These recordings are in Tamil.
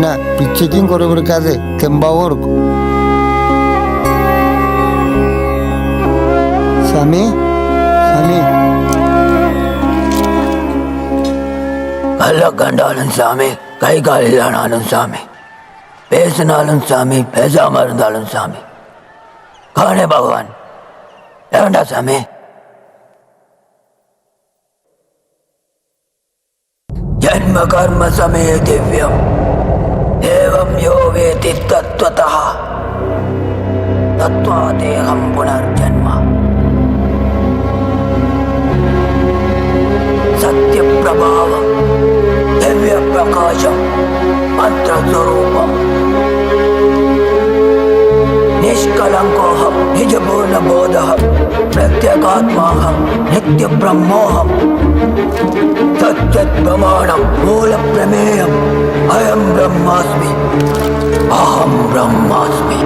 என்ன பிச்சைக்கும் குறைவு இருக்காது, தெம்பாவும் இருக்கும். சாமி சாமி, கல்ல கண்டாலும் சாமி, கை கால் இல்லைனாலும் சாமி, பேசினாலும் சாமி, பேசாம இருந்தாலும் சாமி, காணே பகவான் ஏண்டா சாமி. ஜன்ம கர்ம சமே திவ்யம் ஏவம் யோ வேதி தத்வதः தத்வா தேகம் புனர்ஜன்ம சத்ய பிரபாவம் திவ்ய பிரகாசம் மந்திர ஸ்வரூபம் நிஷ்கலங்கோஹம் நிஜபூர்ண போதஹம் பிரத்யகாத்மாஹம் நித்ய பிரம்மோஹம் சத்யத் பிரமாணம் மூல பிரமேயம் அயம் பிரம்மாஸ்மி அஹம் பிரம்மாஸ்மி.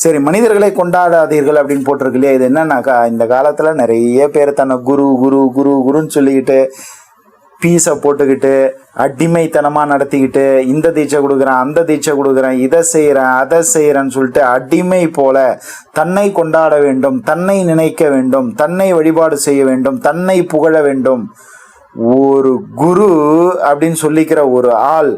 சரி, மனிதர்களை கொண்டாடாதீர்கள் அப்படின்னு போட்டிருக்கு இல்லையா? இது என்னன்னாக்கா, இந்த காலத்துல நிறைய பேர் தன்னை குரு குரு குரு குருன்னு சொல்லிக்கிட்டு பீஸை போட்டுக்கிட்டு அடிமைத்தனமா நடத்திக்கிட்டு இந்த தீட்சை கொடுக்குறேன், அந்த தீட்சை கொடுக்குறேன், இதை செய்யறேன், அதை செய்யறேன்னு சொல்லிட்டு அடிமை போல தன்னை கொண்டாட வேண்டும், தன்னை நினைக்க வேண்டும், தன்னை வழிபாடு செய்ய வேண்டும், தன்னை புகழ வேண்டும். ஒரு குரு அப்படின்னு சொல்லிக்கிற ஒரு ஆள்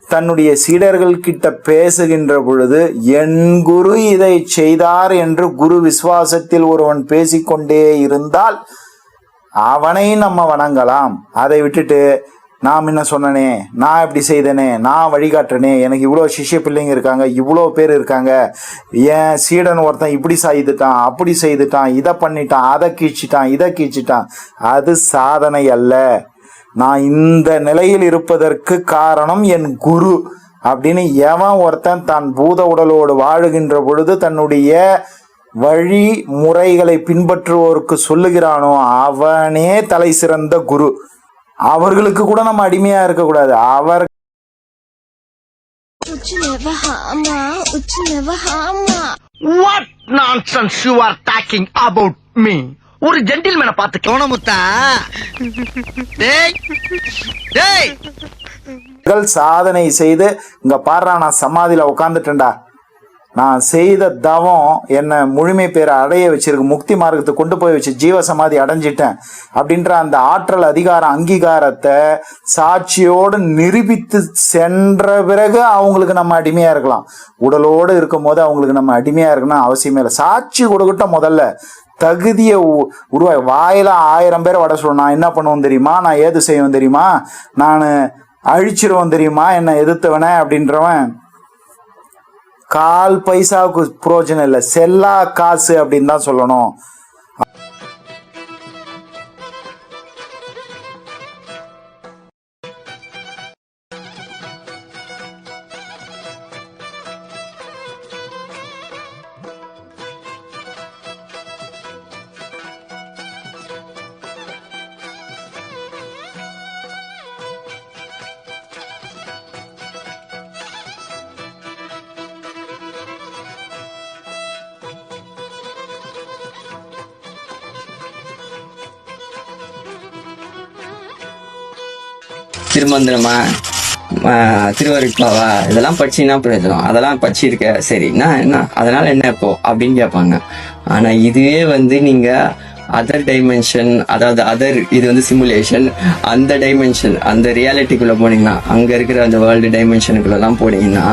தன்னுடைய சீடர்கள் கிட்ட பேசுகின்ற பொழுது, என் குரு இதை செய்தார் என்று குரு விசுவாசத்தில் ஒருவன் பேசிக்கொண்டே இருந்தால் அவனை நம்ம வணங்கலாம். அதை விட்டுட்டு நான் என்ன சொன்னனே, நான் இப்படி செய்தனே, நான் வழிகாட்டுறனே, எனக்கு இவ்வளோ சிஷ்ய பிள்ளைங்க இருக்காங்க, இவ்வளோ பேர் இருக்காங்க, என் சீடன் ஒருத்தன் இப்படி செய்துட்டான், அப்படி செய்துட்டான், இதை பண்ணிட்டான், அதை கீழ்ச்சிட்டான், இதை கீழ்ச்சிட்டான், அது சாதனை அல்ல. நான் இந்த நிலையில் இருப்பதற்கு காரணம் என் குரு அப்படின்னு எவன் ஒருத்தன் தான் பூத உடலோடு வாழுகின்ற பொழுது தன்னுடைய வழி முறைகளை பின்பற்றுவோருக்கு சொல்லுகிறானோ அவனே தலை சிறந்த குரு. அவர்களுக்கு கூட நம்ம அடிமையா இருக்கக்கூடாது. அவர் What nonsense you are talking about me? ஒரு ஜென்டில்மேனை பார்த்து கோணமுத்தா. சாதனை செய்து இங்க பாடுறா, நான் சமாதியில உட்காந்துட்டேன்டா, நான் செய்த தவம் என்ன முழுமை பேரை அடைய வச்சிருக்கு, முக்தி மார்க்கத்தை கொண்டு போய் வச்சு ஜீவ சமாதி அடைஞ்சிட்டேன் அப்படின்ற அந்த ஆற்றல் அதிகாரம் அங்கீகாரத்தை சாட்சியோடு நிரூபித்து சென்ற பிறகு அவங்களுக்கு நம்ம அடிமையா இருக்கலாம். உடலோடு இருக்கும் போது அவங்களுக்கு நம்ம அடிமையா இருக்கணும் அவசியமே இல்லை. சாட்சி கொடுக்கட்டும், முதல்ல தகுதியை உருவாய். வாயில 1000 பேர் வட சொல்லணும், நான் என்ன பண்ணுவோம் தெரியுமா, நான் ஏது செய்வேன் தெரியுமா, நான் அழிச்சிருவோம் தெரியுமா என்ன எதிர்த்தவனே அப்படின்றவன் கால் பைசாவுக்கு புரோஜனம் இல்லை, செல்லா காசு அப்படின்னு தான் சொல்லணும். திருமந்திரமா, திருவருட்பாவா, இதெல்லாம் படிச்சீங்கன்னா பிரயோஜனம். அதெல்லாம் படிச்சிருக்க, சரின்னா என்ன, அதனால என்ன இப்போ அப்படின்னு கேட்பாங்க. ஆனா இதுவே நீங்க அதர் டைமென்ஷன், அதாவது இது சிமுலேஷன், அந்த டைமென்ஷன், அந்த ரியாலிட்டிக்குள்ள போனீங்கன்னா, அங்க இருக்கிற அந்த வேர்ல்டு டைமென்ஷனுக்குள்ள எல்லாம் போனீங்கன்னா,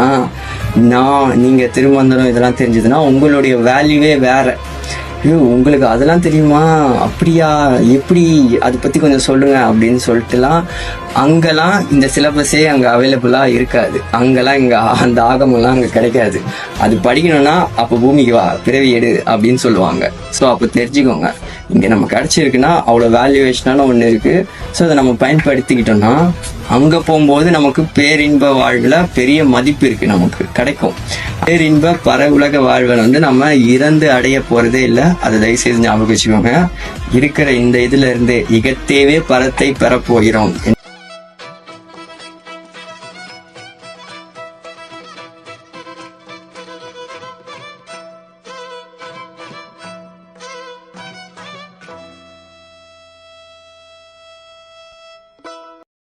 நீங்க திருமந்திரம் இதெல்லாம் தெரிஞ்சதுன்னா உங்களுடைய வேல்யூவே வேற. உங்களுக்கு அதெல்லாம் தெரியுமா, அப்படியா, எப்படி, அதை பத்தி கொஞ்சம் சொல்லுங்க அப்படின்னு சொல்லிட்டுலாம் அங்கெல்லாம் இந்த சிலபஸே அங்க அவைலபிளா இருக்காது. அங்கெல்லாம் இங்க அந்த ஆகமெல்லாம் அங்க கிடைக்காது. அது படிக்கணும்னா அப்போ பூமிக்கு வா, பிறவி எடு அப்படின்னு சொல்லுவாங்க. ஸோ அப்போ தெரிஞ்சுக்கோங்க, இங்க நம்ம கிடைச்சிருக்குன்னா அவ்வளோ வேல்யூவேஷனான ஒன்று இருக்கு. ஸோ அதை நம்ம பயன்படுத்திக்கிட்டோம்னா அங்க போகும்போது நமக்கு பேரின்ப வாழ்வுல பெரிய மதிப்பு இருக்கு, நமக்கு கிடைக்கும். பேரின்ப பர உலக வாழ்வை நம்ம இறந்து அடைய போறதே இல்லை. அதை தயவு செய்து ஞாபகம் வச்சுக்கோங்க. இருக்கிற இந்த இதுல இருந்து இகத்தேவே பரத்தை பெற போகிறோம்.